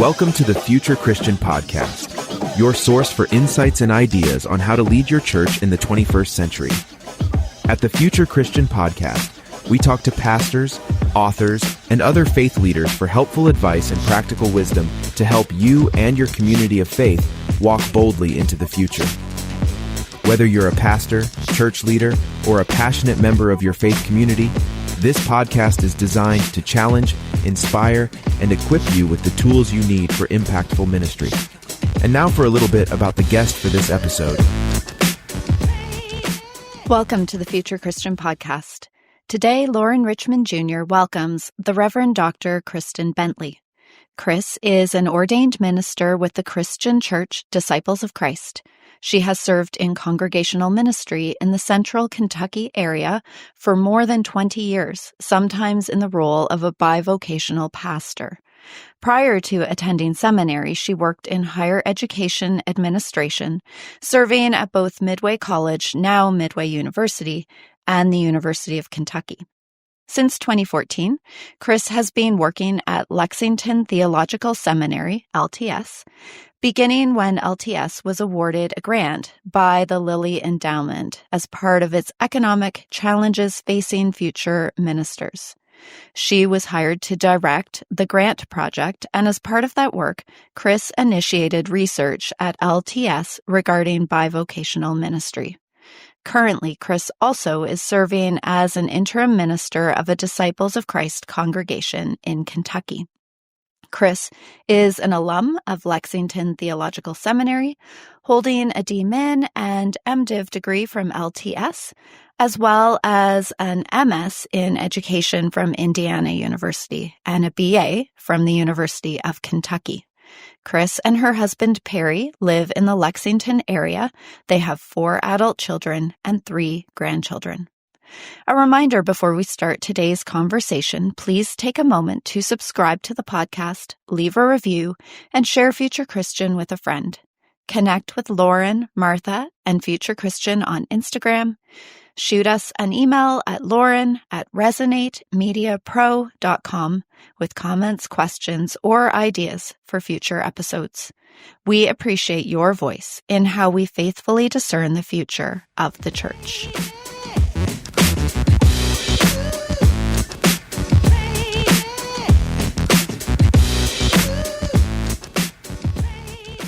Welcome to the Future Christian Podcast, your source for insights and ideas on how to lead your church in the 21st century. At the Future Christian Podcast, we talk to pastors, authors, and other faith leaders for helpful advice and practical wisdom to help you and your community of faith walk boldly into the future. Whether you're a pastor, church leader, or a passionate member of your faith community, this podcast is designed to challenge, inspire, and equip you with the tools you need for impactful ministry. And now for a little bit about the guest for this episode. Welcome to the Future Christian Podcast. Today, Loren Richmond Jr. welcomes the Reverend Dr. Kris Bentley. Kris is an ordained minister with the Christian Church Disciples of Christ. She has served in congregational ministry in the central Kentucky area for more than 20 years, sometimes in the role of a bivocational pastor. Prior to attending seminary, she worked in higher education administration, serving at both Midway College, now Midway University, and the University of Kentucky. Since 2014, Kris has been working at Lexington Theological Seminary, LTS, beginning when LTS was awarded a grant by the Lilly Endowment as part of its economic challenges facing future ministers. She was hired to direct the grant project, and as part of that work, Kris initiated research at LTS regarding bivocational ministry. Currently, Kris also is serving as an interim minister of a Disciples of Christ congregation in Kentucky. Kris is an alum of Lexington Theological Seminary, holding a D.Min. and MDiv degree from LTS, as well as an MS in education from Indiana University and a BA from the University of Kentucky. Kris and her husband Perry live in the Lexington area. They have 4 adult children and 3 grandchildren. A reminder before we start today's conversation, please take a moment to subscribe to the podcast, leave a review, and share Future Christian with a friend. Connect with Loren, Martha, and Future Christian on Instagram. Shoot us an email at loren@resonatemediapro.com with comments, questions, or ideas for future episodes. We appreciate your voice in how we faithfully discern the future of the church.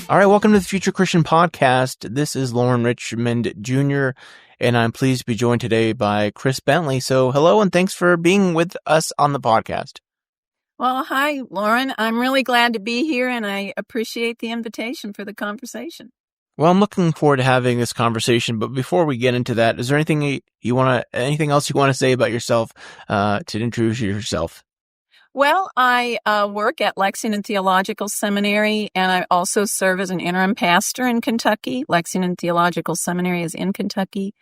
All right, welcome to the Future Christian Podcast. This is Loren Richmond Jr., and I'm pleased to be joined today by Kris Bentley. So hello, and thanks for being with us on the podcast. Well, hi, Loren. I'm really glad to be here, and I appreciate the invitation for the conversation. Well, I'm looking forward to having this conversation, but before we get into that, is there anything else you want to say about yourself to introduce yourself? Well, I work at Lexington Theological Seminary, and I also serve as an interim pastor in Kentucky. Lexington Theological Seminary is in Kentucky.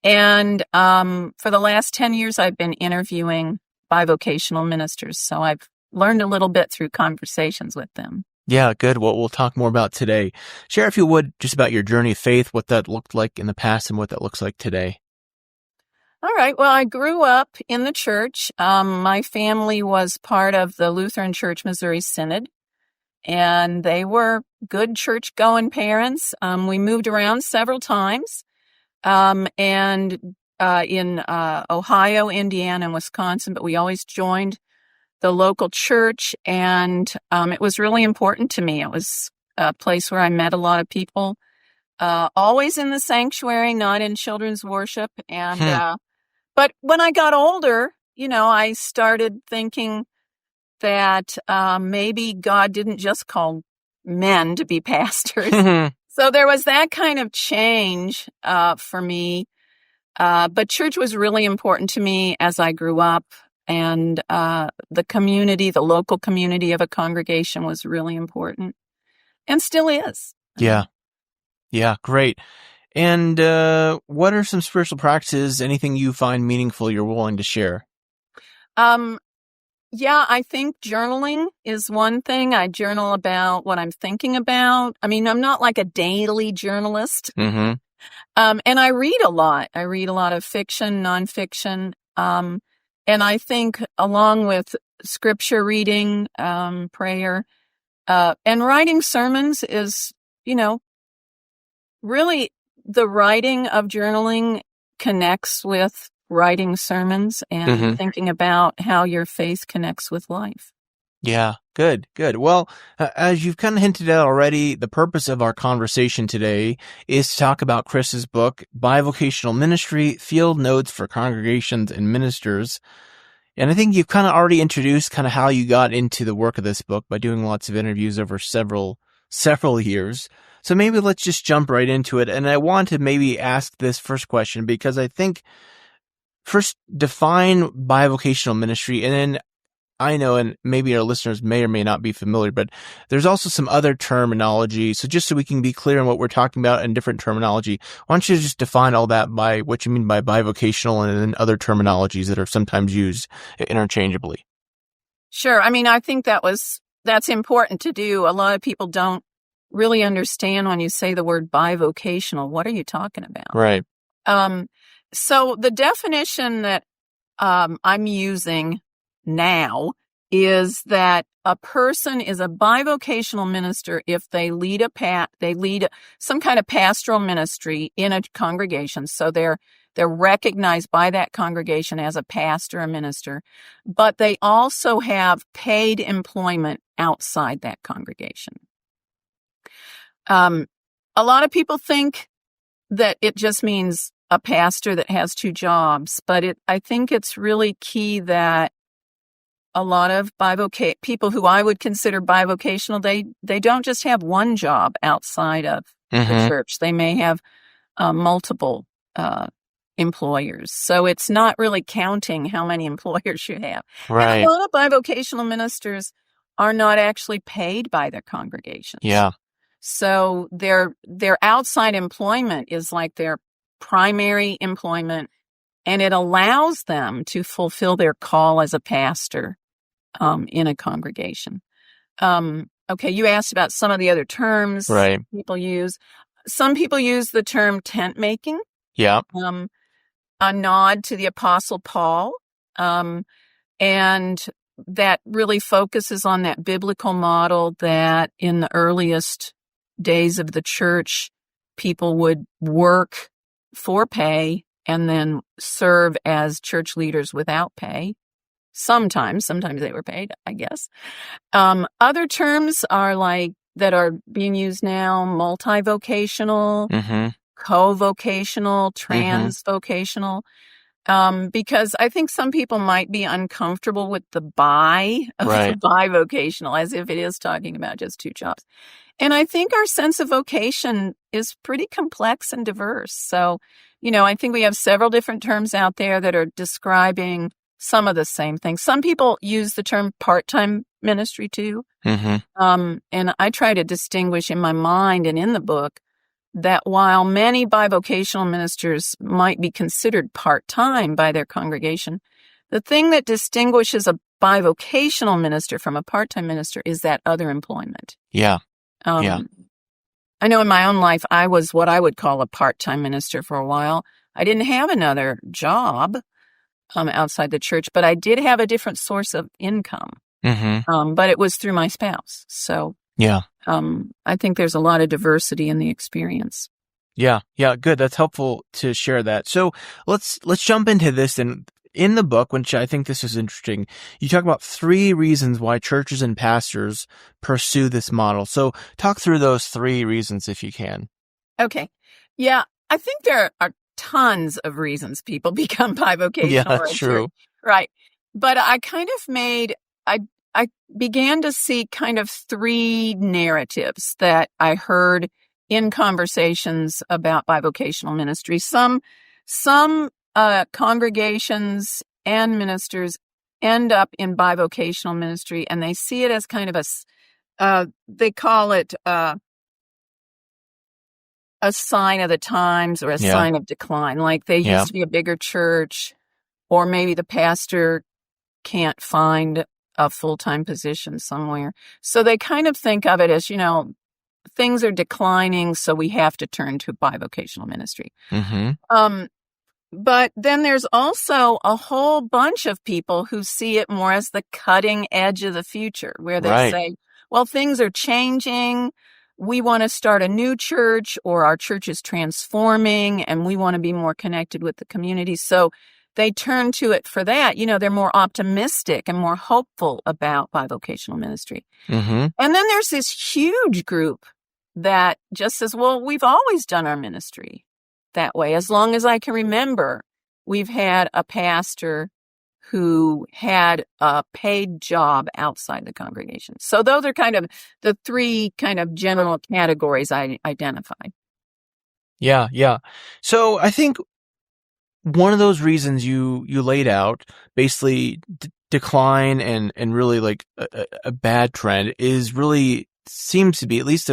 And for the last 10 years, I've been interviewing bivocational ministers, so I've learned a little bit through conversations with them. Yeah, good. Well, we'll talk more about today. Share, if you would, just about your journey of faith, what that looked like in the past and what that looks like today. All right. Well, I grew up in the church. My family was part of the Lutheran Church Missouri Synod, and they were good church-going parents. We moved around several times, and in Ohio, Indiana, and Wisconsin, but we always joined the local church, and it was really important to me. It was a place where I met a lot of people, always in the sanctuary, not in children's worship, and but when I got older, I started thinking that maybe God didn't just call men to be pastors. So there was that kind of change for me. But church was really important to me as I grew up. And the local community of a congregation was really important and still is. Yeah. Yeah, great. And what are some spiritual practices, anything you find meaningful you're willing to share? Yeah, I think journaling is one thing. I journal about what I'm thinking about. I mean, I'm not like a daily journalist. Mm-hmm. And I read a lot. I read a lot of fiction, nonfiction. And I think along with scripture reading, prayer, And writing sermons is, really the writing of journaling connects with writing sermons and thinking about how your faith connects with life. Yeah, good. Well, as you've kind of hinted at already, the purpose of our conversation today is to talk about Kris's book, Bivocational Ministry, Field Notes for Congregations and Ministers. And I think you've kind of already introduced kind of how you got into the work of this book by doing lots of interviews over several years. So maybe let's just jump right into it. And I want to maybe ask this first question because I think first define bivocational ministry, and then I know, and maybe our listeners may or may not be familiar, but there's also some other terminology. So just so we can be clear on what we're talking about and different terminology, why don't you just define all that by what you mean by bivocational and then other terminologies that are sometimes used interchangeably? Sure. I mean, I think that's important to do. A lot of people don't really understand when you say the word bivocational. What are you talking about? Right. So the definition that I'm using now is that a person is a bivocational minister if they lead some kind of pastoral ministry in a congregation. So they're recognized by that congregation as a pastor or minister, but they also have paid employment outside that congregation. A lot of people think that it just means a pastor that has two jobs, but I think it's really key that a lot of people who I would consider bivocational, they don't just have one job outside of the church. They may have multiple employers. So it's not really counting how many employers you have. Right. And a lot of bivocational ministers are not actually paid by their congregations. Yeah. So their outside employment is like their primary employment, and it allows them to fulfill their call as a pastor in a congregation. Okay, you asked about some of the other terms people use. Some people use the term tent making. Yeah. A nod to the Apostle Paul, and that really focuses on that biblical model that in the earliest days of the church, people would work for pay and then serve as church leaders without pay. Sometimes they were paid, I guess. Other terms are that are being used now: multivocational, co-vocational, transvocational. Because I think some people might be uncomfortable with the bivocational, as if it is talking about just two jobs. And I think our sense of vocation is pretty complex and diverse. So, I think we have several different terms out there that are describing some of the same things. Some people use the term part-time ministry too. And I try to distinguish in my mind and in the book that while many bivocational ministers might be considered part-time by their congregation, the thing that distinguishes a bivocational minister from a part-time minister is that other employment. Yeah. I know in my own life, I was what I would call a part-time minister for a while. I didn't have another job outside the church, but I did have a different source of income. But it was through my spouse. So yeah. I think there's a lot of diversity in the experience. Yeah, good. That's helpful to share that. So let's jump into this. And in the book, which I think this is interesting, you talk about 3 reasons why churches and pastors pursue this model. So talk through those 3 reasons if you can. Okay. Yeah, I think there are tons of reasons people become bivocational. Yeah, that's true. Right. But I kind of I began to see kind of 3 narratives that I heard in conversations about bivocational ministry. Some congregations and ministers end up in bivocational ministry, and they see it as kind of they call it a sign of the times or a sign of decline. Like they used to be a bigger church, or maybe the pastor can't find a full-time position somewhere. So they kind of think of it as, things are declining, so we have to turn to bivocational ministry. But then there's also a whole bunch of people who see it more as the cutting edge of the future, where they say, well, things are changing. We want to start a new church, or our church is transforming and we want to be more connected with the community. So they turn to it for that. They're more optimistic and more hopeful about bivocational ministry. Mm-hmm. And then there's this huge group that just says, well, we've always done our ministry that way. As long as I can remember, we've had a pastor who had a paid job outside the congregation. So those are kind of the three kind of general categories I identified. Yeah. So I think one of those reasons you laid out, basically decline and really like a bad trend, is really seems to be, at least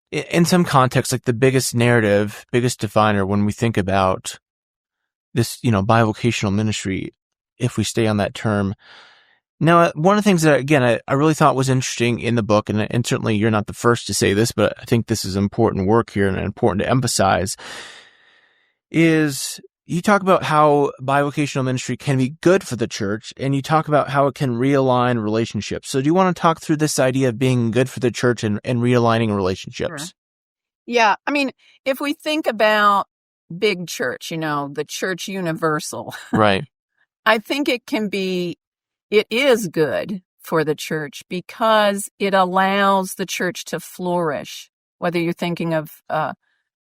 in some context, like the biggest narrative, biggest definer when we think about this, bivocational ministry, if we stay on that term. Now, one of the things that, again, I really thought was interesting in the book, and certainly you're not the first to say this, but I think this is important work here and important to emphasize, is you talk about how bivocational ministry can be good for the church, and you talk about how it can realign relationships. So do you want to talk through this idea of being good for the church and realigning relationships? Sure. Yeah. I mean, if we think about big church, the church universal, Right. I think it is good for the church because it allows the church to flourish, whether you're thinking of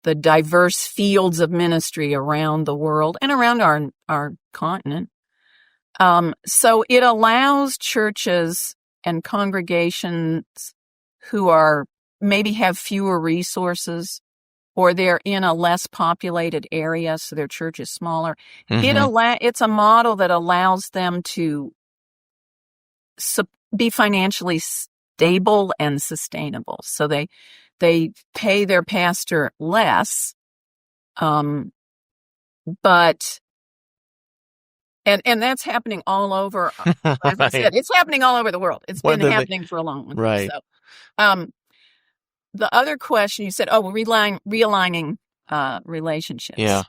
the diverse fields of ministry around the world and around our continent. So it allows churches and congregations who maybe have fewer resources, or they're in a less populated area, so their church is smaller. Mm-hmm. It's a model that allows them to be financially stable and sustainable. So they pay their pastor less, but and that's happening all over. As I said, it's happening all over the world. It's been happening for a long time. Right. So, the other question you said, realigning relationships. Yeah.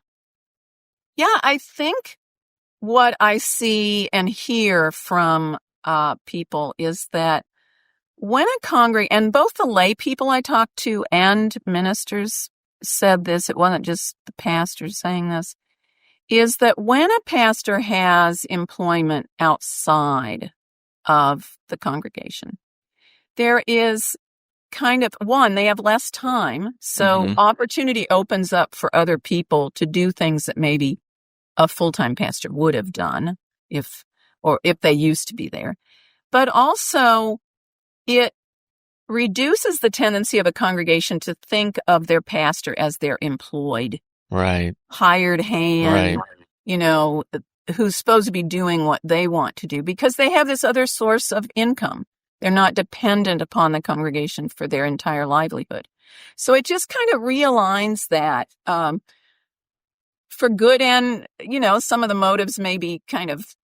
Yeah, I think what I see and hear from people is that when a and both the lay people I talked to and ministers said this, it wasn't just the pastors saying this, is that when a pastor has employment outside of the congregation, there is kind of, they have less time, so opportunity opens up for other people to do things that maybe a full-time pastor would have done if they used to be there. But also, it reduces the tendency of a congregation to think of their pastor as their employed, hired hand, who's supposed to be doing what they want to do, because they have this other source of income. They're not dependent upon the congregation for their entire livelihood. So it just kind of realigns that for good, and, some of the motives may be kind of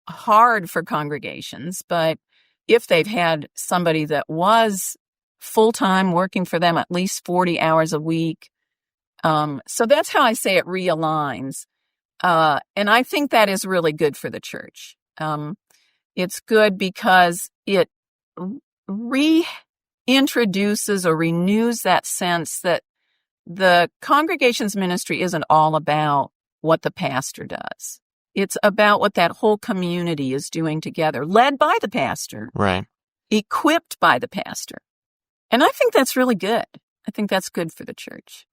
hard for congregations, but if they've had somebody that was full-time working for them at least 40 hours a week. So that's how I say it realigns. And I think that is really good for the church. It's good because it reintroduces or renews that sense that the congregation's ministry isn't all about what the pastor does. It's about what that whole community is doing together, led by the pastor, equipped by the pastor. And I think that's really good. I think that's good for the church.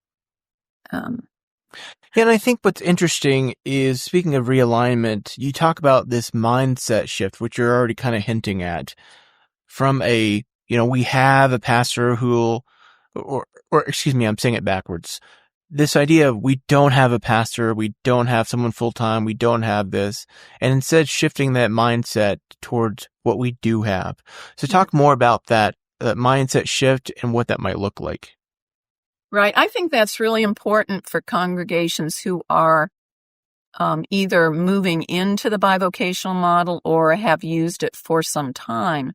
And I think what's interesting is, speaking of realignment, you talk about this mindset shift, which you're already kind of hinting at, from we have a pastor who, or excuse me, I'm saying it backwards. This idea of we don't have a pastor, we don't have someone full-time, we don't have this, and instead shifting that mindset towards what we do have. So talk more about that mindset shift and what that might look like. Right. I think that's really important for congregations who are either moving into the bivocational model or have used it for some time.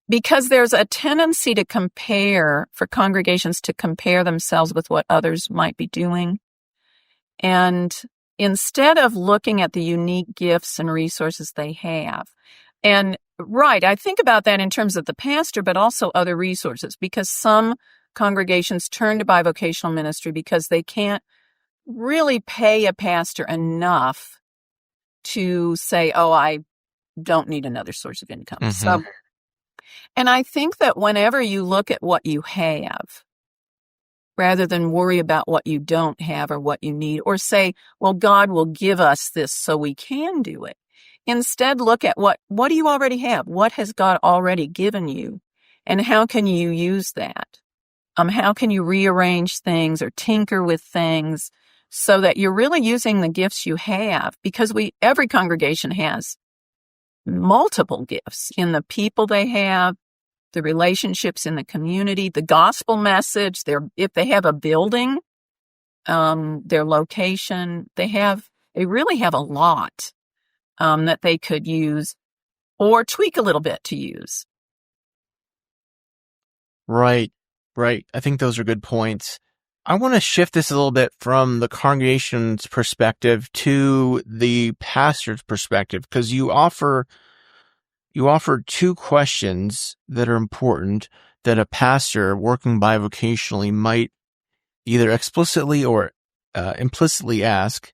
Because there's a tendency for congregations to compare themselves with what others might be doing. And instead of looking at the unique gifts and resources they have, and Right. I think about that in terms of the pastor, but also other resources, because some congregations turn to bivocational ministry because they can't really pay a pastor enough to say, oh, I don't need another source of income. Mhm. So, and I think that whenever you look at what you have, rather than worry about what you don't have or what you need, or say, well, God will give us this so we can do it. Instead, look at what do you already have? What has God already given you? And how can you use that? How can you rearrange things or tinker with things so that you're really using the gifts you have? Because every congregation has multiple gifts in the people they have, the relationships in the community, the gospel message, if they have a building, their location, they really have a lot that they could use or tweak a little bit to use. Right. I think those are good points. I want to shift this a little bit from the congregation's perspective to the pastor's perspective, because you offer two questions that are important that a pastor working bivocationally might either explicitly or implicitly ask.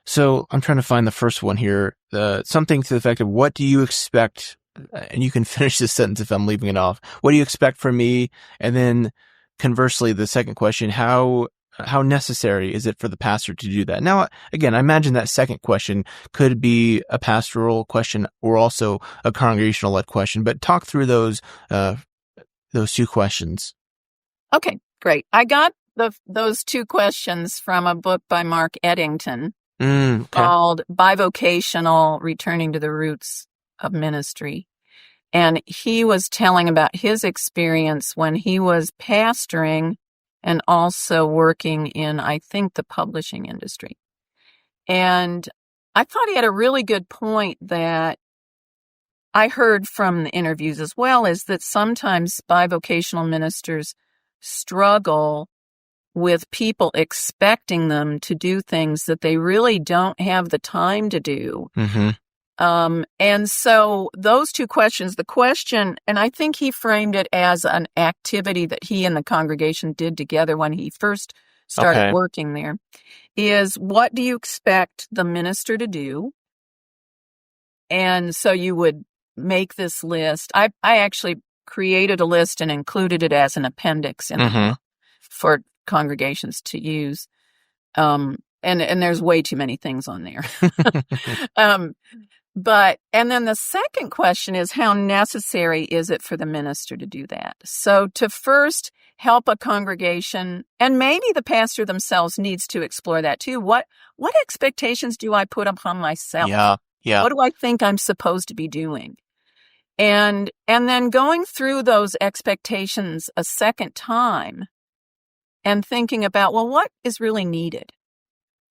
So I'm trying to find the first one here. Something to the effect of, what do you expect? And you can finish this sentence if I'm leaving it off. What do you expect from me? And then conversely, the second question, how necessary is it for the pastor to do that? Now, again, I imagine that second question could be a pastoral question or also a congregational-led question, but talk through those two questions. Okay, great. I got those two questions from a book by Mark Eddington called Bivocational: Returning to the Roots of Ministry. And he was telling about his experience when he was pastoring and also working in, I think, the publishing industry. And I thought he had a really good point that I heard from the interviews as well, is that sometimes bivocational ministers struggle with people expecting them to do things that they really don't have the time to do. Mm-hmm. And so those two questions, the question, and I think he framed it as an activity that he and the congregation did together when he first started working there, is what do you expect the minister to do? And so you would make this list. I actually created a list and included it as an appendix for congregations to use. And there's way too many things on there. And then the second question is, how necessary is it for the minister to do that? So to first help a congregation, and maybe the pastor themselves needs to explore that too. What expectations do I put upon myself? Yeah. What do I think I'm supposed to be doing? And then going through those expectations a second time and thinking about, well, what is really needed?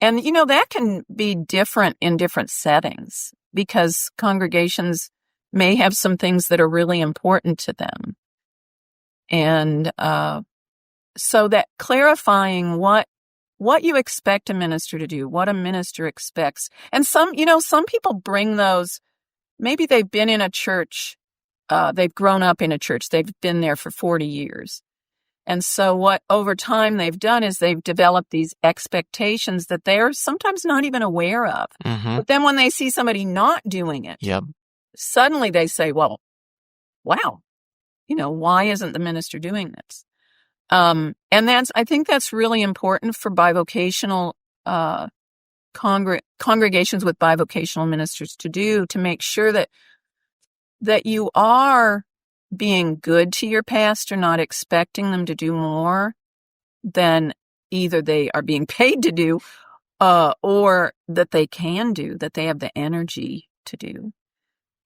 And, that can be different in different settings, because congregations may have some things that are really important to them. And so that clarifying what you expect a minister to do, what a minister expects. And some people bring those, maybe they've been in a church, they've grown up in a church, they've been there for 40 years. And so what over time they've done is they've developed these expectations that they're sometimes not even aware of. Mm-hmm. But then when they see somebody not doing it, suddenly they say, well, wow, why isn't the minister doing this? And I think that's really important for bivocational congregations with bivocational ministers to do, to make sure that you are being good to your pastor, not expecting them to do more than either they are being paid to do, or that they can do, that they have the energy to do.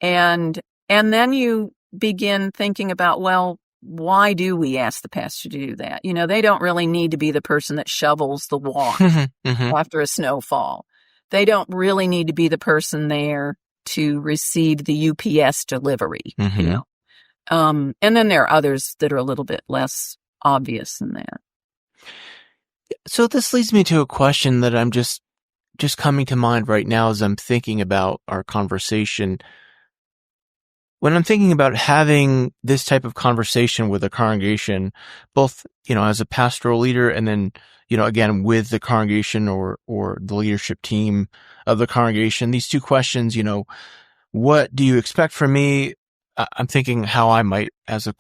And then you begin thinking about, well, why do we ask the pastor to do that? They don't really need to be the person that shovels the walk after a snowfall. They don't really need to be the person there to receive the UPS delivery, And then there are others that are a little bit less obvious than that. So this leads me to a question that I'm just coming to mind right now as I'm thinking about our conversation. when I'm thinking about having this type of conversation with a congregation, both, as a pastoral leader and then, again, with the congregation or the leadership team of the congregation, these two questions, what do you expect from me? I'm thinking how I might, as a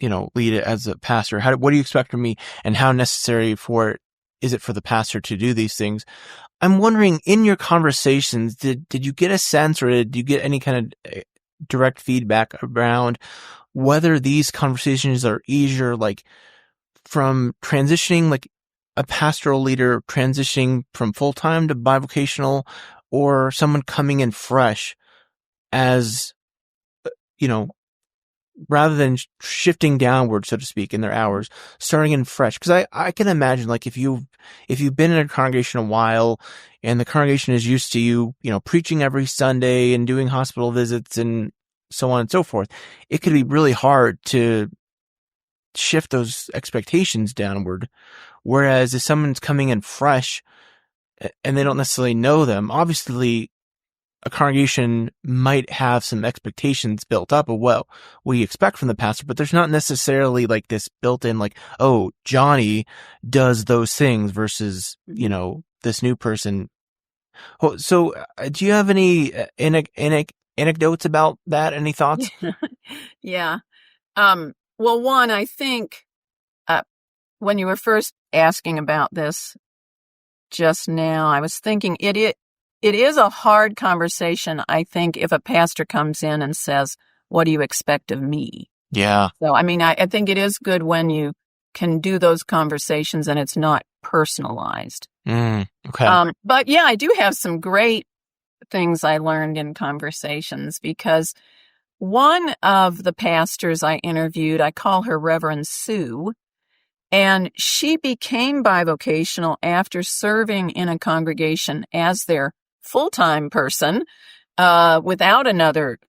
lead it as a pastor. What do you expect from me, and how necessary is it for the pastor to do these things? I'm wondering, in your conversations, did you get a sense, or did you get any kind of direct feedback around whether these conversations are easier, like from transitioning, like a pastoral leader transitioning from full-time to bivocational, or someone coming in fresh as, rather than shifting downward, so to speak, in their hours, starting in fresh? Because I can imagine, like, if you've been in a congregation a while and the congregation is used to you, preaching every Sunday and doing hospital visits and so on and so forth, it could be really hard to shift those expectations downward. Whereas if someone's coming in fresh and they don't necessarily know them, obviously a congregation might have some expectations built up of what we expect from the pastor, but there's not necessarily like this built in, like, oh, Johnny does those things versus, this new person. So do you have any anecdotes about that? Any thoughts? Yeah. Well, one, I think when you were first asking about this just now, I was thinking it is a hard conversation, I think, if a pastor comes in and says, what do you expect of me? Yeah. So, I think it is good when you can do those conversations and it's not personalized. Okay. But yeah, I do have some great things I learned in conversations, because one of the pastors I interviewed, I call her Reverend Sue, and she became bivocational after serving in a congregation as their full-time person without another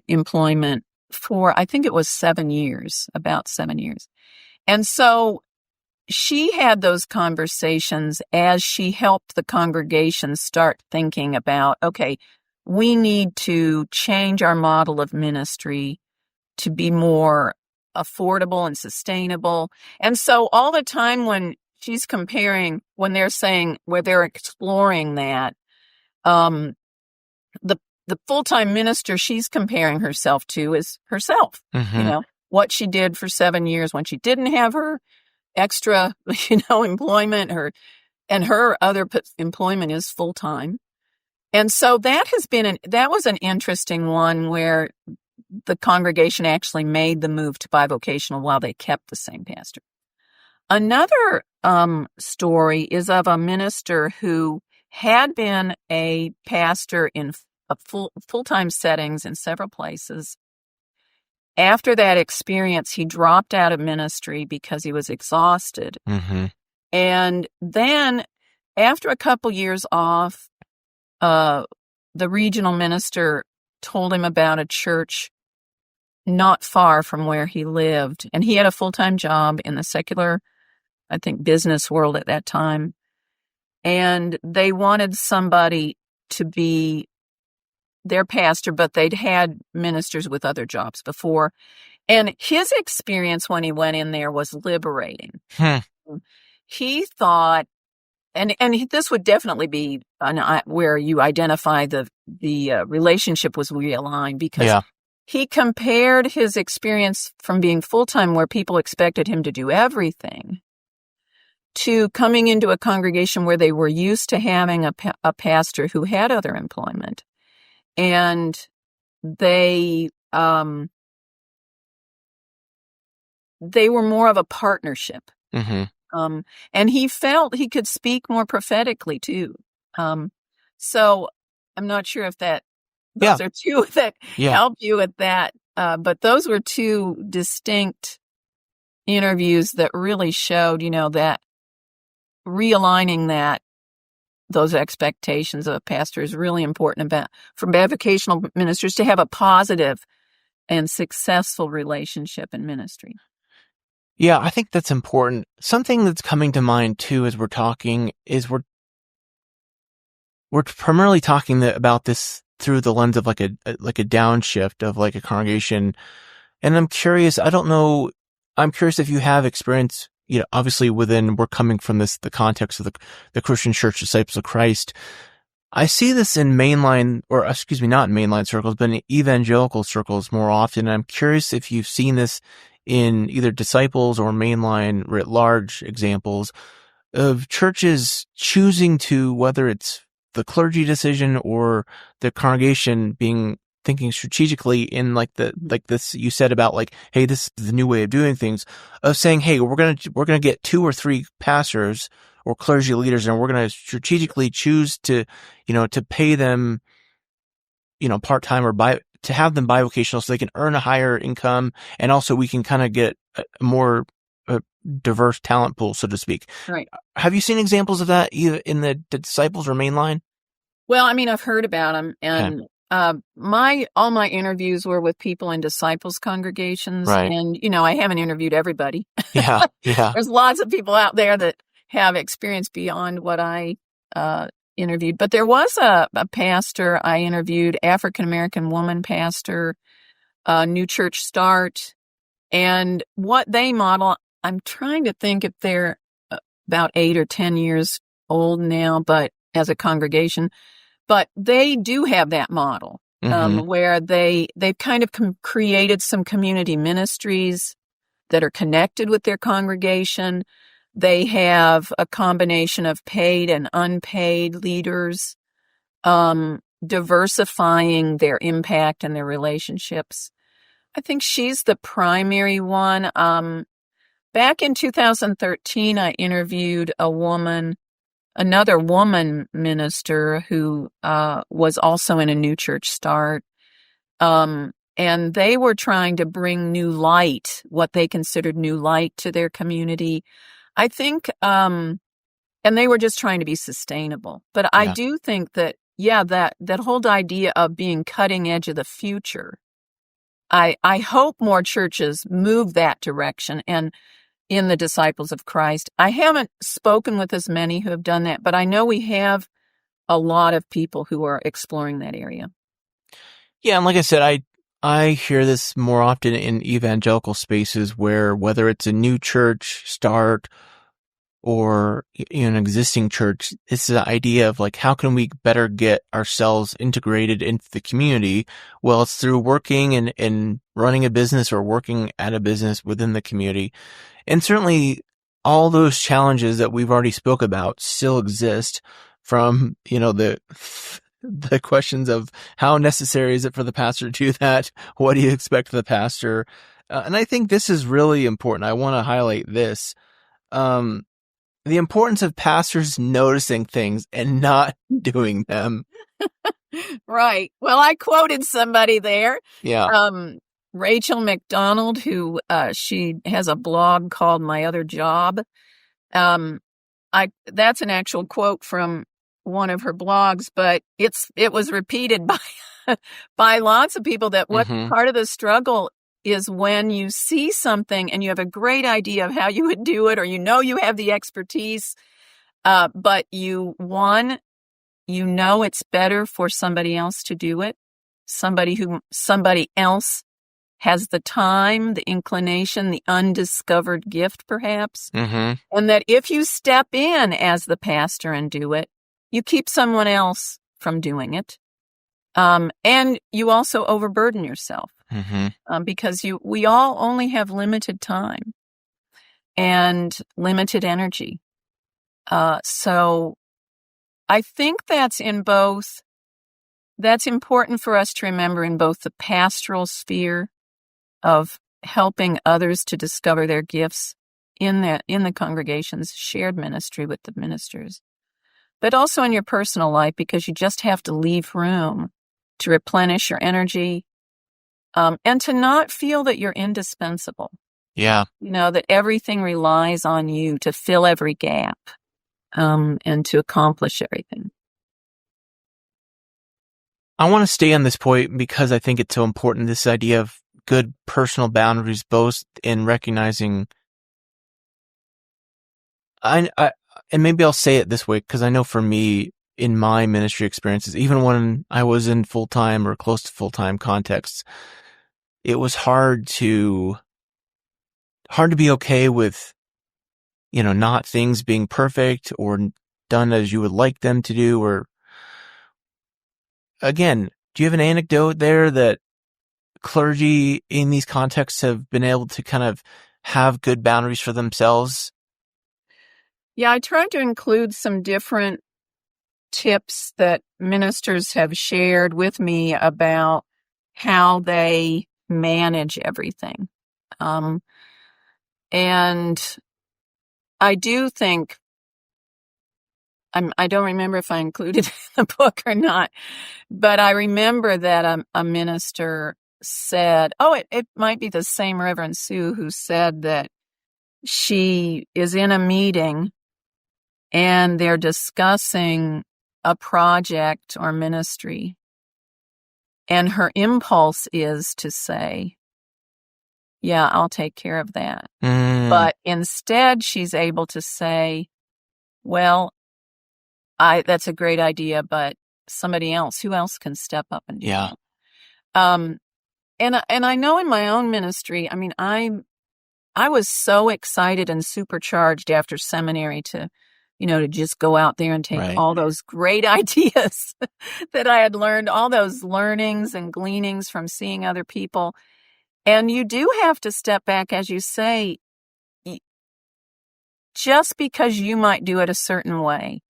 employment for, I think it was about 7 years. And so she had those conversations as she helped the congregation start thinking about, okay, we need to change our model of ministry to be more affordable and sustainable. And so all the time when she's comparing, when they're saying, where they're exploring that, the full-time minister she's comparing herself to is herself. Mm-hmm. What she did for 7 years when she didn't have her extra, employment, her other employment is full-time. And so that was an interesting one, where the congregation actually made the move to bivocational while they kept the same pastor. Another story is of a minister who had been a pastor in full-time settings in several places. After that experience, he dropped out of ministry because he was exhausted. Mm-hmm. And then after a couple years off, the regional minister told him about a church not far from where he lived. And he had a full-time job in the secular, I think, business world at that time. And they wanted somebody to be their pastor, but they'd had ministers with other jobs before. And his experience when he went in there was liberating. He thought, and this would definitely be where you identify the relationship was realigned, because he compared his experience from being full-time, where people expected him to do everything, to coming into a congregation where they were used to having a pastor who had other employment. And they were more of a partnership. Mm-hmm. And he felt he could speak more prophetically too. So I'm not sure if those are two that help you with that. But those were two distinct interviews that really showed, that realigning those expectations of a pastor is really important for bivocational ministers to have a positive and successful relationship in ministry. Yeah, I think that's important. Something that's coming to mind too as we're talking is we're primarily talking about this through the lens of like a downshift of like a congregation. And I'm curious, I'm curious if you have experience, obviously we're coming from the context of the Christian Church Disciples of Christ. I see this in not in mainline circles, but in evangelical circles more often. And I'm curious if you've seen this in either disciples or mainline writ large examples of churches choosing to, whether it's the clergy decision or the congregation thinking strategically in like this you said about like, hey, this is the new way of doing things, of saying, hey, we're going to get 2 or 3 pastors or clergy leaders, and we're going to strategically choose to pay them, part-time or to have them bivocational so they can earn a higher income. And also we can kind of get a more diverse talent pool, so to speak. Right. Have you seen examples of that either in the disciples or mainline? Well, I mean, I've heard about them, and all my interviews were with people in disciples congregations, right. And I haven't interviewed everybody. Yeah. There's lots of people out there that have experience beyond what I interviewed, but there was a pastor I interviewed, African American woman pastor, new church start, and what they model. I'm trying to think if they're about 8 or 10 years old now, but as a congregation, but they do have that model, where they've kind of created some community ministries that are connected with their congregation. They have a combination of paid and unpaid leaders, diversifying their impact and their relationships. I think she's the primary one. Back in 2013, I interviewed another woman minister who was also in a new church start. And they were trying to bring new light, what they considered new light, to their community. I think, and they were just trying to be sustainable. But I do think that, that whole idea of being cutting edge of the future, I hope more churches move that direction. And in the Disciples of Christ, I haven't spoken with as many who have done that, but I know we have a lot of people who are exploring that area. Yeah, and like I said, I hear this more often in evangelical spaces where, whether it's a new church start or an existing church, it's the idea of like, how can we better get ourselves integrated into the community? Well, it's through working and running a business or working at a business within the community. And certainly all those challenges that we've already spoke about still exist, from, the questions of how necessary is it for the pastor to do that? What do you expect of the pastor? And I think this is really important. I want to highlight this. The importance of pastors noticing things and not doing them. Right. Well, I quoted somebody there. Yeah. Rachel McDonald, who she has a blog called My Other Job. That's an actual quote from one of her blogs, but it was repeated by lots of people, that what part of the struggle is when you see something and you have a great idea of how you would do it, or you have the expertise, but it's better for somebody else to do it, somebody else has the time, the inclination, the undiscovered gift, perhaps. And that if you step in as the pastor and do it, you keep someone else from doing it. And you also overburden yourself, because we all only have limited time and limited energy. So I think that's important for us to remember in both the pastoral sphere of helping others to discover their gifts in the congregation's shared ministry with the ministers, but also in your personal life, because you just have to leave room to replenish your energy, and to not feel that you're indispensable. Yeah. That everything relies on you to fill every gap, and to accomplish everything. I want to stay on this point because I think it's so important, this idea of good personal boundaries, both in recognizing, and maybe I'll say it this way, because I know for me, in my ministry experiences, even when I was in full-time or close to full-time contexts, it was hard to be okay with, not things being perfect or done as you would like them to do. Or again, do you have an anecdote there that clergy in these contexts have been able to kind of have good boundaries for themselves? Yeah, I tried to include some different tips that ministers have shared with me about how they manage everything. And I do think, I don't remember if I included it in the book or not, but I remember that a minister said, it might be the same Reverend Sue who said that she is in a meeting and they're discussing a project or ministry, and her impulse is to say, yeah, I'll take care of that. But instead she's able to say, well, that's a great idea, but who else can step up and do that? And I know in my own ministry, I was so excited and supercharged after seminary to just go out there and take all those great ideas that I had learned, all those learnings and gleanings from seeing other people. And you do have to step back, as you say, just because you might do it a certain way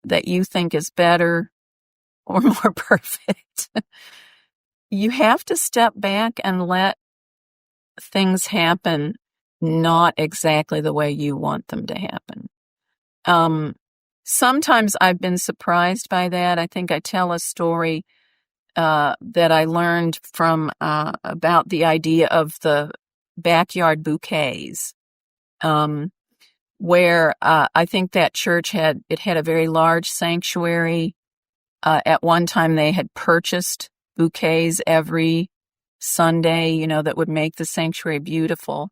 that you think is better or more perfect. You have to step back and let things happen not exactly the way you want them to happen. Sometimes I've been surprised by that. I think I tell a story that I learned from about the idea of the backyard bouquets, where I think that church had a very large sanctuary. At one time, they had purchased bouquets every Sunday, that would make the sanctuary beautiful.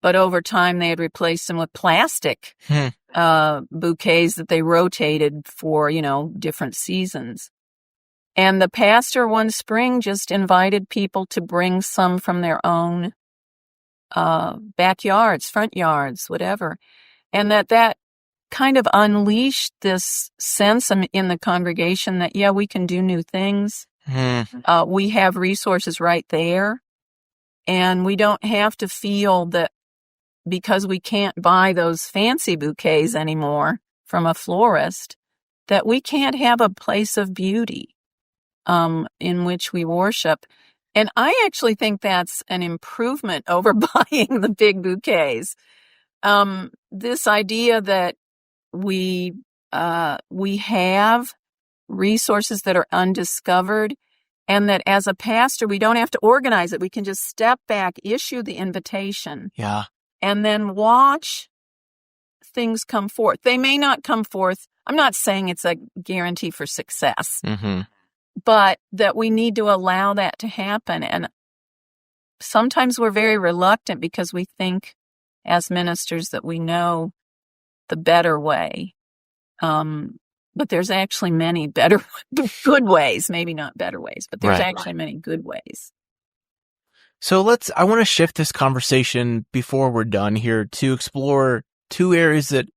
But over time, they had replaced them with plastic bouquets that they rotated for, different seasons. And the pastor one spring just invited people to bring some from their own backyards, front yards, whatever. And that kind of unleashed this sense in the congregation that, we can do new things. We have resources right there. And we don't have to feel that because we can't buy those fancy bouquets anymore from a florist, that we can't have a place of beauty in which we worship. And I actually think that's an improvement over buying the big bouquets. This idea that we have resources that are undiscovered, and that as a pastor, we don't have to organize it. We can just step back, issue the invitation, and then watch things come forth. They may not come forth. I'm not saying it's a guarantee for success, but that we need to allow that to happen. And sometimes we're very reluctant because we think as ministers that we know the better way. But there's actually many good ways, maybe not better ways, but there's actually many good ways. So I want to shift this conversation before we're done here to explore two areas that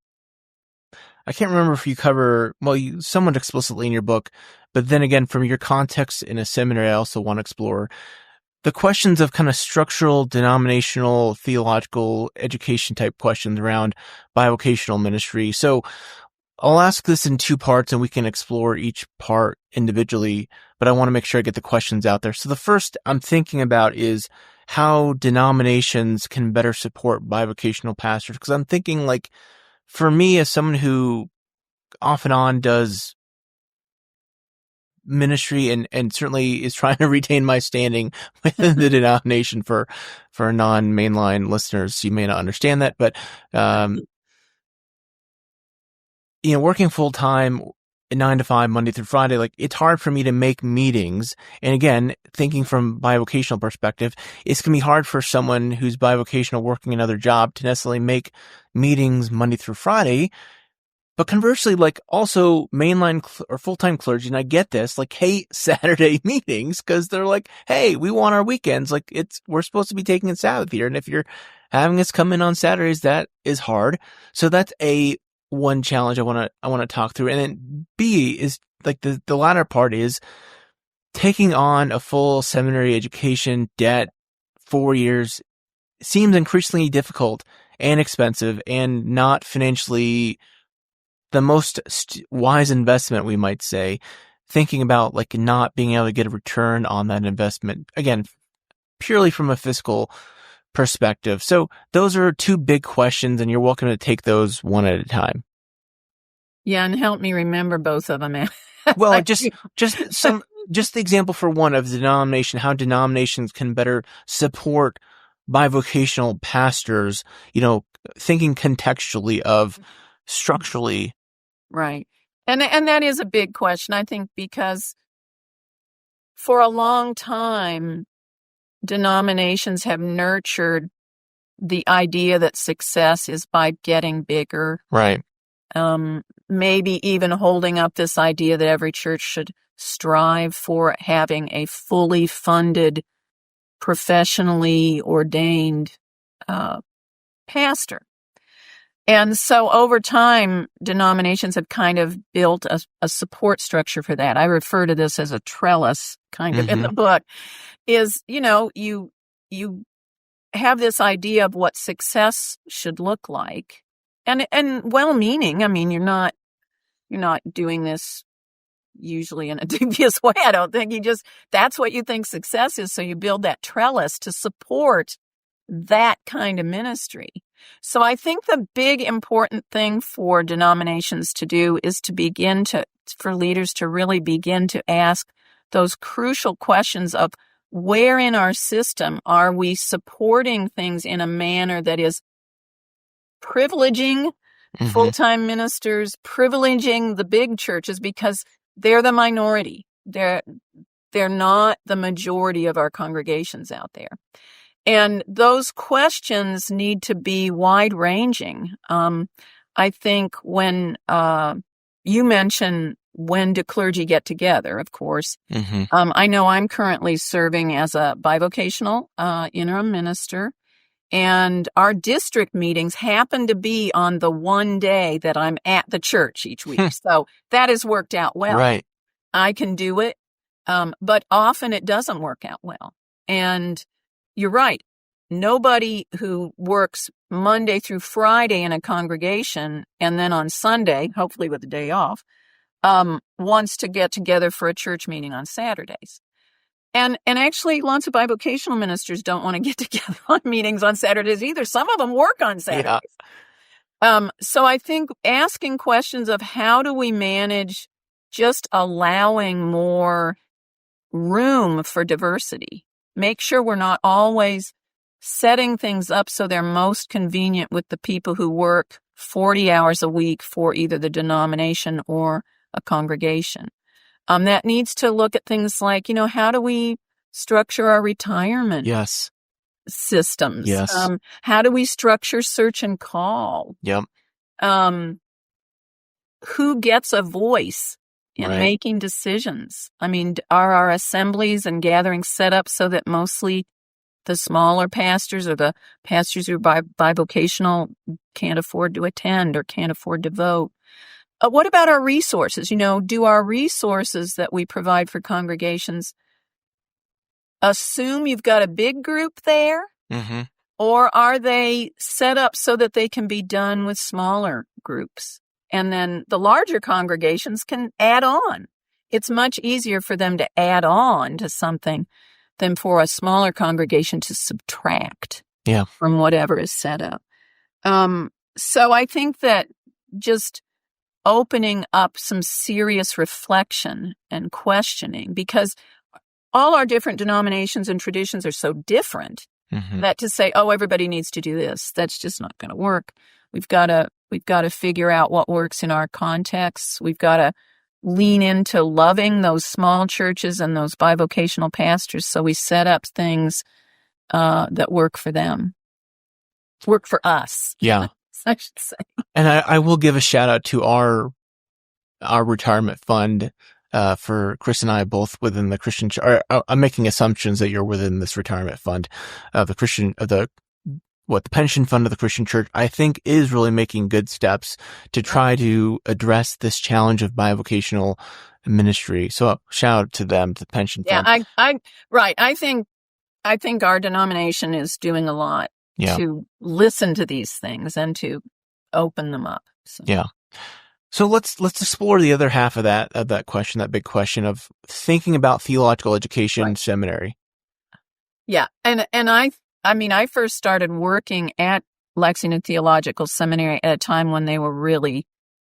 I can't remember if you cover, somewhat explicitly in your book, but then again, from your context in a seminary, I also want to explore the questions of kind of structural, denominational, theological, education type questions around bivocational ministry. So I'll ask this in two parts and we can explore each part individually, but I want to make sure I get the questions out there. So the first I'm thinking about is how denominations can better support bivocational pastors. Because I'm thinking, for me, as someone who off and on does ministry and certainly is trying to retain my standing within the denomination for non-mainline listeners, you may not understand that, but working full time 9 to 5, Monday through Friday, it's hard for me to make meetings. And again, thinking from bivocational perspective, it's going to be hard for someone who's bivocational working another job to necessarily make meetings Monday through Friday. But conversely, like also mainline or full-time clergy, and I get this, like hate Saturday meetings because they're like, hey, we want our weekends. Like we're supposed to be taking a Sabbath here. And if you're having us come in on Saturdays, that is hard. So that's one challenge I want to talk through. And then B is like the latter part is taking on a full seminary education debt, 4 years, seems increasingly difficult and expensive and not financially the most wise investment, we might say, thinking about like not being able to get a return on that investment, again, purely from a fiscal perspective. So those are two big questions, and you're welcome to take those one at a time. Yeah, and help me remember both of them. Well, just the example for one of the denomination, how denominations can better support bivocational pastors, thinking contextually of structurally. Right. And that is a big question, I think, because for a long time, denominations have nurtured the idea that success is by getting bigger. Right. Maybe even holding up this idea that every church should strive for having a fully funded, professionally ordained pastor. And so over time, denominations have kind of built a support structure for that. I refer to this as a trellis kind of in the book, is, you have this idea of what success should look like. And well-meaning, I mean, you're not doing this usually in a dubious way, I don't think. That's what you think success is. So you build that trellis to support that kind of ministry. So I think the big important thing for denominations to do is for leaders to really begin to ask those crucial questions of where in our system are we supporting things in a manner that is privileging full-time ministers, privileging the big churches because they're the minority. They're not the majority of our congregations out there. And those questions need to be wide-ranging. I think when you mention when do clergy get together, of course. I know I'm currently serving as a bivocational interim minister, and our district meetings happen to be on the one day that I'm at the church each week. So that has worked out well. Right. I can do it, but often it doesn't work out well. And you're right. Nobody who works Monday through Friday in a congregation and then on Sunday, hopefully with a day off, wants to get together for a church meeting on Saturdays. And actually, lots of bivocational ministers don't want to get together on meetings on Saturdays either. Some of them work on Saturdays. Yeah. So I think asking questions of how do we manage just allowing more room for diversity, make sure we're not always setting things up so they're most convenient with the people who work 40 hours a week for either the denomination or a congregation. That needs to look at things like, how do we structure our retirement systems? Yes. How do we structure search and call? Yep. Who gets a voice in making decisions? I mean, are our assemblies and gatherings set up so that mostly the smaller pastors or the pastors who are bivocational can't afford to attend or can't afford to vote? What about our resources? Do our resources that we provide for congregations assume you've got a big group there? Or are they set up so that they can be done with smaller groups? And then the larger congregations can add on. It's much easier for them to add on to something than for a smaller congregation to subtract from whatever is set up. So I think that just opening up some serious reflection and questioning, because all our different denominations and traditions are so different that to say, oh, everybody needs to do this, that's just not going to work. We've got to figure out what works in our contexts. We've got to lean into loving those small churches and those bivocational pastors, so we set up things that work for them, work for us. Yeah. I should say. And I will give a shout out to our retirement fund, for Kris and I both within the Christian church. I'm making assumptions that you're within this retirement fund, the pension fund of the Christian church, I think is really making good steps to try to address this challenge of bivocational ministry. So shout out to them, to the pension fund. Right. I think our denomination is doing a lot to listen to these things and to open them up. So. Yeah. So let's explore the other half of that question, that big question of thinking about theological education in seminary. Yeah. And I first started working at Lexington Theological Seminary at a time when they were really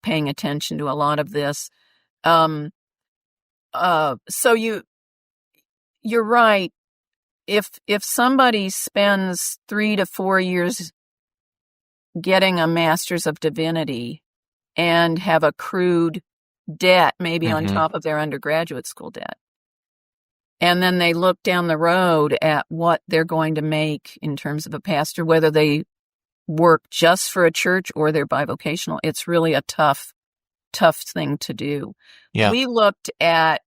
paying attention to a lot of this. So you're right. If somebody spends 3 to 4 years getting a Master's of Divinity and have accrued debt, maybe on top of their undergraduate school debt, and then they look down the road at what they're going to make in terms of a pastor, whether they work just for a church or they're bivocational, it's really a tough thing to do. Yeah. We looked at,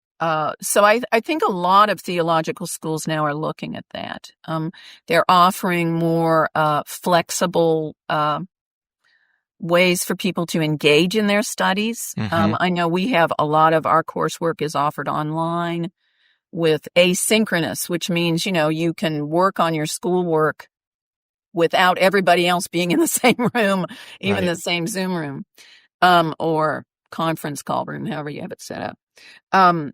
so I think a lot of theological schools now are looking at that. They're offering more flexible ways for people to engage in their studies. I know we have a lot of our coursework is offered online with asynchronous, which means, you can work on your schoolwork without everybody else being in the same room, even the same Zoom room, or conference call room, however you have it set up. And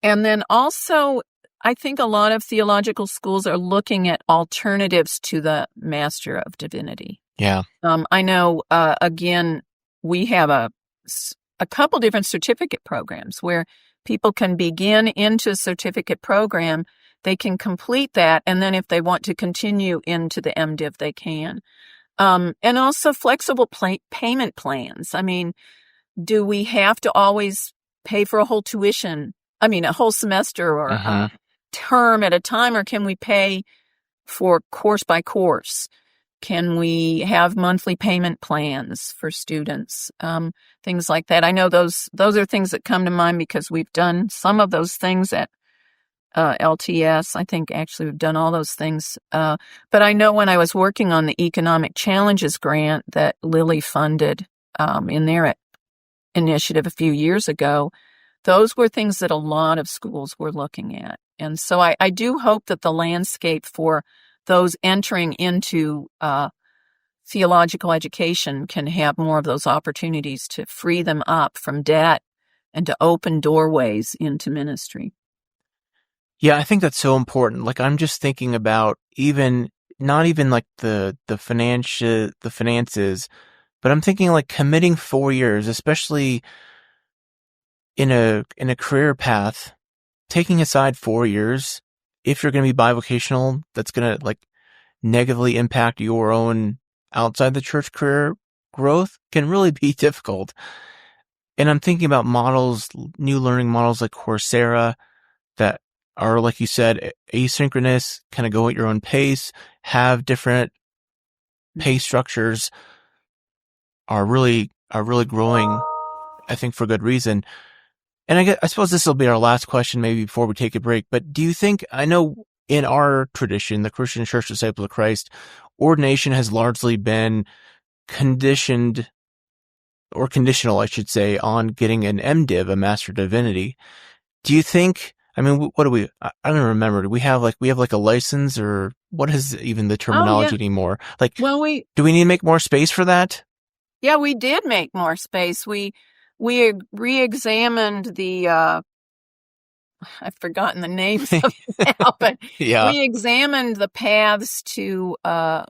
then also, I think a lot of theological schools are looking at alternatives to the Master of Divinity. Yeah. I know, again, we have a couple different certificate programs where people can begin into a certificate program, they can complete that, and then if they want to continue into the MDiv, they can. And also flexible payment plans. I mean, do we have to always pay for a whole tuition? I mean, a whole semester or a term at a time, or can we pay for course by course? Can we have monthly payment plans for students? Things like that. I know those are things that come to mind because we've done some of those things at LTS. I think actually we've done all those things. But I know when I was working on the Economic Challenges grant that Lilly funded in their initiative a few years ago, those were things that a lot of schools were looking at. And so I do hope that the landscape for those entering into theological education can have more of those opportunities to free them up from debt and to open doorways into ministry. Yeah, I think that's so important. Like, I'm just thinking about not even like the finances, but I'm thinking like committing 4 years, especially in a career path, taking aside 4 years, if you're going to be bivocational, that's going to like negatively impact your own outside the church career growth, can really be difficult. And I'm thinking about new learning models like Coursera that are, like you said, asynchronous, kind of go at your own pace, have different pay structures, are really growing, I think, for good reason. And I suppose this will be our last question maybe before we take a break, but do you think, I know in our tradition, the Christian Church Disciples of Christ, ordination has largely been conditional, I should say, on getting an MDiv, a Master of Divinity. Do you think, I mean, what do we, I don't remember, do we have like a license, or what is even the terminology anymore? Like, do we need to make more space for that? Yeah, we did make more space. We re-examined I've forgotten the names of it now, but we examined the paths to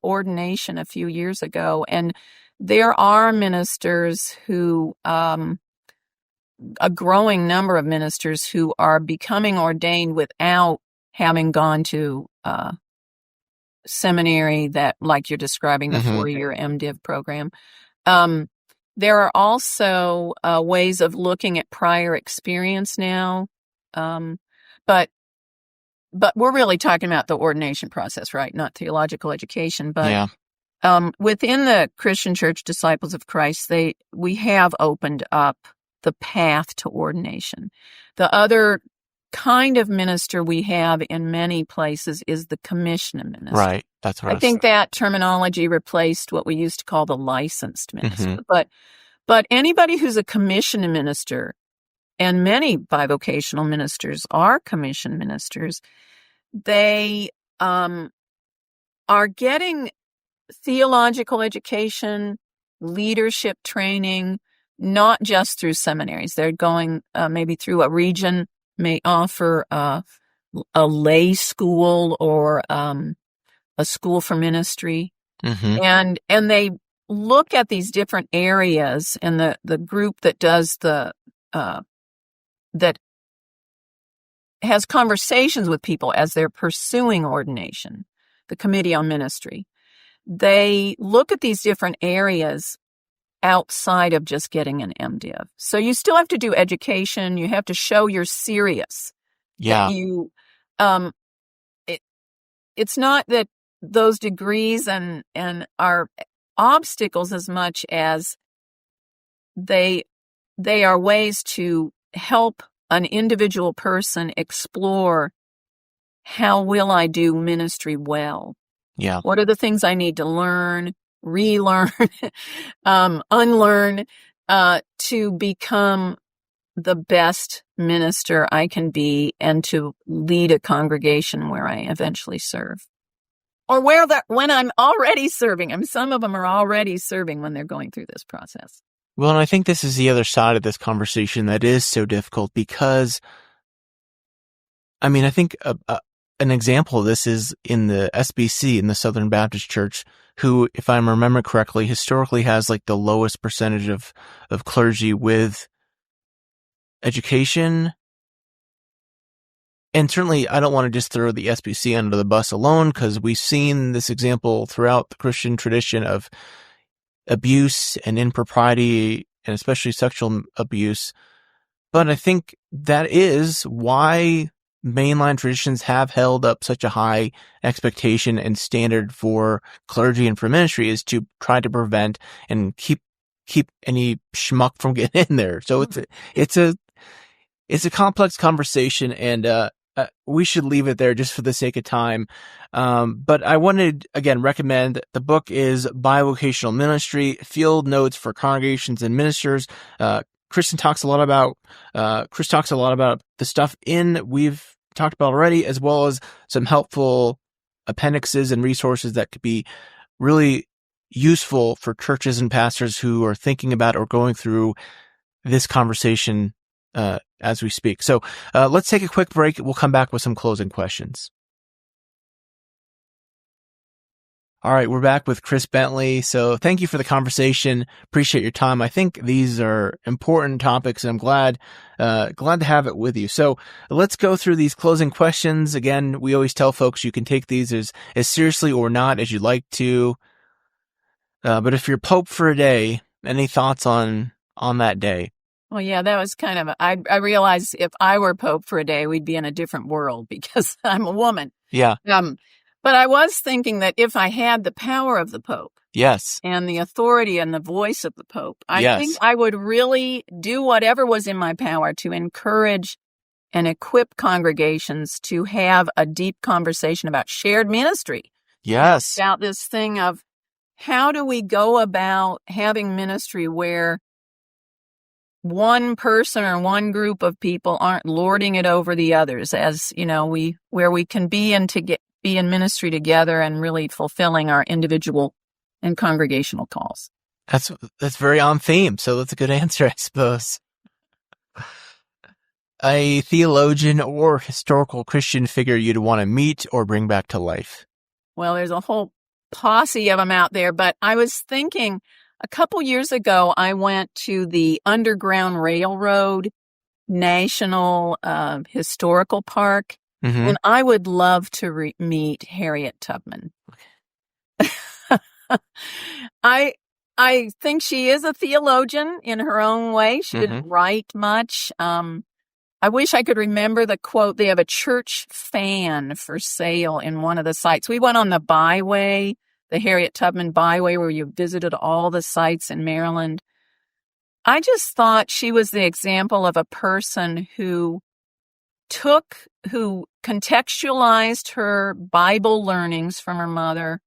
ordination a few years ago, and there are ministers who, a growing number of ministers who are becoming ordained without having gone to seminary that, like you're describing, the 4-year MDiv program. There are also ways of looking at prior experience now. But we're really talking about the ordination process, right? Not theological education, but Within the Christian Church Disciples of Christ, we have opened up the path to ordination. The other kind of minister we have in many places is the commissioned minister. Right. That's what I think that terminology replaced what we used to call the licensed minister. But anybody who's a commissioned minister, and many bivocational ministers are commissioned ministers, they are getting theological education, leadership training, not just through seminaries. They're going maybe through a region, may offer a lay school or a school for ministry. And they look at these different areas, and the group that does that has conversations with people as they're pursuing ordination, the Committee on Ministry. They look at these different areas outside of just getting an MDiv. So you still have to do education. You have to show you're serious. Yeah. You, it's not that those degrees and are obstacles as much as they are ways to help an individual person explore, how will I do ministry well? Yeah. What are the things I need to learn, relearn, unlearn, to become the best minister I can be and to lead a congregation where I eventually serve? Or when I'm already serving. Some of them are already serving when they're going through this process. Well, and I think this is the other side of this conversation that is so difficult because, I mean, I think an example of this is in the SBC, in the Southern Baptist Church, who, if I remember correctly, historically has like the lowest percentage of clergy with education. And certainly, I don't want to just throw the SBC under the bus alone, because we've seen this example throughout the Christian tradition of abuse and impropriety, and especially sexual abuse. But I think that is why mainline traditions have held up such a high expectation and standard for clergy and for ministry, is to try to prevent and keep any schmuck from getting in there. So it's a complex conversation, and we should leave it there just for the sake of time. But I wanted, again, recommend the book is Bivocational Ministry, Field Notes for Congregations and Ministers. Kris talks a lot about the stuff we've talked about already, as well as some helpful appendixes and resources that could be really useful for churches and pastors who are thinking about or going through this conversation as we speak. So let's take a quick break. We'll come back with some closing questions. All right, we're back with Kris Bentley. So thank you for the conversation. Appreciate your time. I think these are important topics, and I'm glad to have it with you. So let's go through these closing questions. Again, we always tell folks you can take these as seriously or not as you'd like to. But if you're Pope for a day, any thoughts on that day? Well, yeah, that was kind of, I realized if I were Pope for a day, we'd be in a different world because I'm a woman. Yeah. But I was thinking that if I had the power of the Pope, yes, and the authority and the voice of the Pope, I yes, think I would really do whatever was in my power to encourage and equip congregations to have a deep conversation about shared ministry. Yes. About this thing of how do we go about having ministry where one person or one group of people aren't lording it over the others, as you know, where we can be in ministry together and really fulfilling our individual and congregational calls. That's very on theme. So that's a good answer, I suppose. A theologian or historical Christian figure you'd want to meet or bring back to life? Well, there's a whole posse of them out there, but I was thinking a couple years ago, I went to the Underground Railroad National Historical Park, and I would love to meet Harriet Tubman. I think she is a theologian in her own way. She didn't write much. I wish I could remember the quote. They have a church fan for sale in one of the sites. We went on the byway the Harriet Tubman Byway, where you visited all the sites in Maryland. I just thought she was the example of a person who contextualized her Bible learnings from her mother,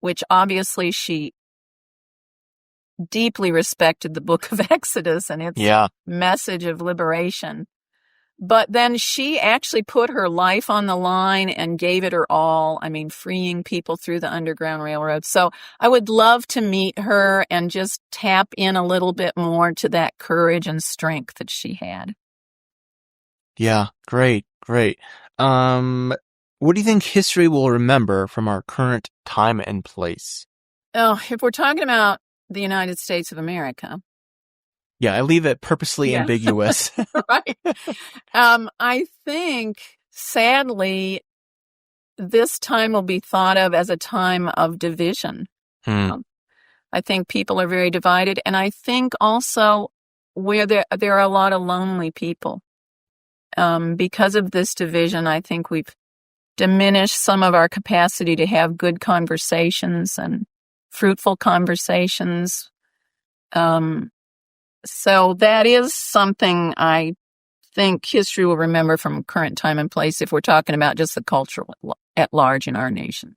which obviously she deeply respected the book of Exodus and its message of liberation. But then she actually put her life on the line and gave it her all. I mean, freeing people through the Underground Railroad. So I would love to meet her and just tap in a little bit more to that courage and strength that she had. Yeah, great. What do you think history will remember from our current time and place? Oh, if we're talking about the United States of America. Yeah, I leave it purposely ambiguous. Right. I think, sadly, this time will be thought of as a time of division. I think people are very divided. And I think also where there are a lot of lonely people. Because of this division, I think we've diminished some of our capacity to have good conversations and fruitful conversations. So that is something I think history will remember from current time and place if we're talking about just the culture at large in our nation.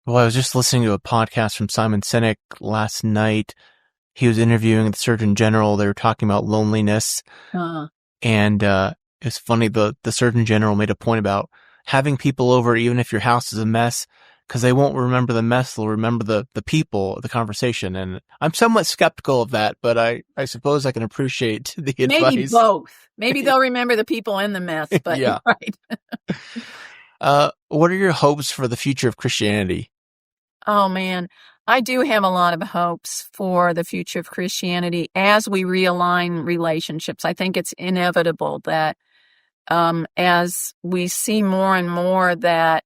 Well, I was just listening to a podcast from Simon Sinek last night. He was interviewing the Surgeon General. They were talking about loneliness. And it's funny, the Surgeon General made a point about having people over even if your house is a mess, because they won't remember the mess, they'll remember the people, the conversation. And I'm somewhat skeptical of that, but I suppose I can appreciate the advice. Maybe both. Maybe they'll remember the people in the mess, but yeah. Right. What are your hopes for the future of Christianity? Oh, man. I do have a lot of hopes for the future of Christianity as we realign relationships. I think it's inevitable that as we see more and more that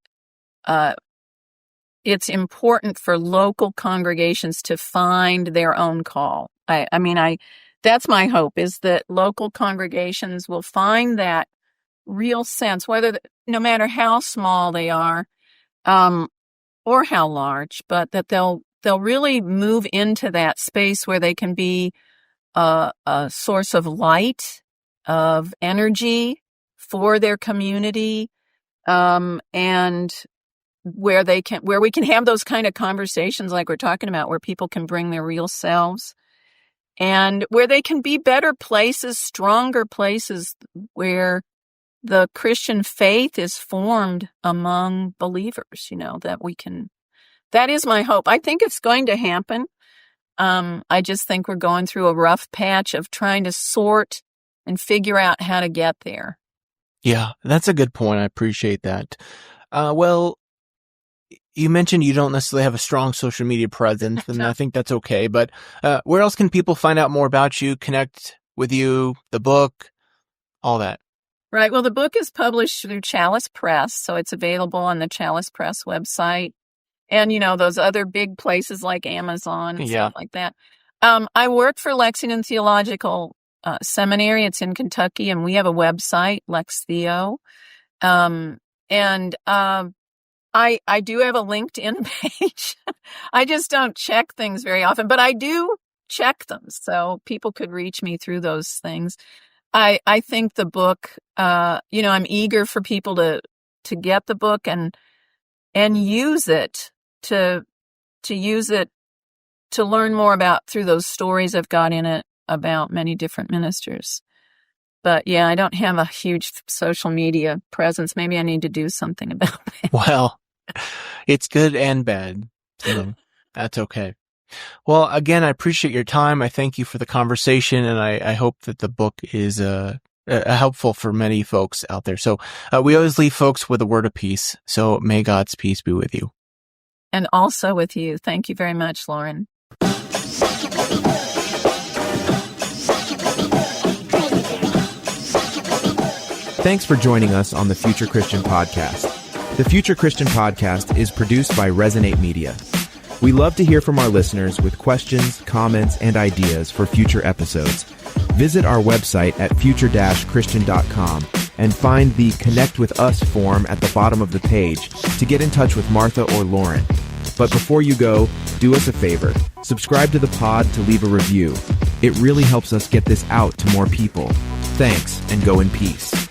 it's important for local congregations to find their own call. I mean, that's my hope, is that local congregations will find that real sense, no matter how small they are, or how large, but that they'll really move into that space where they can be a source of light, of energy for their community, and where we can have those kind of conversations like we're talking about, where people can bring their real selves, and where they can be better places, stronger places, where the Christian faith is formed among believers, that is my hope. I think it's going to happen. I just think we're going through a rough patch of trying to sort and figure out how to get there. Yeah, that's a good point. I appreciate that. Well, you mentioned you don't necessarily have a strong social media presence, and I think that's okay. But where else can people find out more about you, connect with you, the book, all that? Right. Well, the book is published through Chalice Press, so it's available on the Chalice Press website. And, those other big places like Amazon and stuff like that. I work for Lexington Theological Seminary. It's in Kentucky, and we have a website, LexTheo. I do have a LinkedIn page. I just don't check things very often, but I do check them. So people could reach me through those things. I think the book, I'm eager for people to get the book and use it to use it to learn more about through those stories I've got in it about many different ministers. But yeah, I don't have a huge social media presence. Maybe I need to do something about it. Well, it's good and bad. So that's okay. Well, again, I appreciate your time. I thank you for the conversation, and I hope that the book is helpful for many folks out there. So we always leave folks with a word of peace. So may God's peace be with you. And also with you. Thank you very much, Loren. Thanks for joining us on the Future Christian Podcast. The Future Christian Podcast is produced by Resonate Media. We love to hear from our listeners with questions, comments, and ideas for future episodes. Visit our website at future-christian.com and find the Connect with Us form at the bottom of the page to get in touch with Martha or Loren. But before you go, do us a favor. Subscribe to the pod to leave a review. It really helps us get this out to more people. Thanks, and go in peace.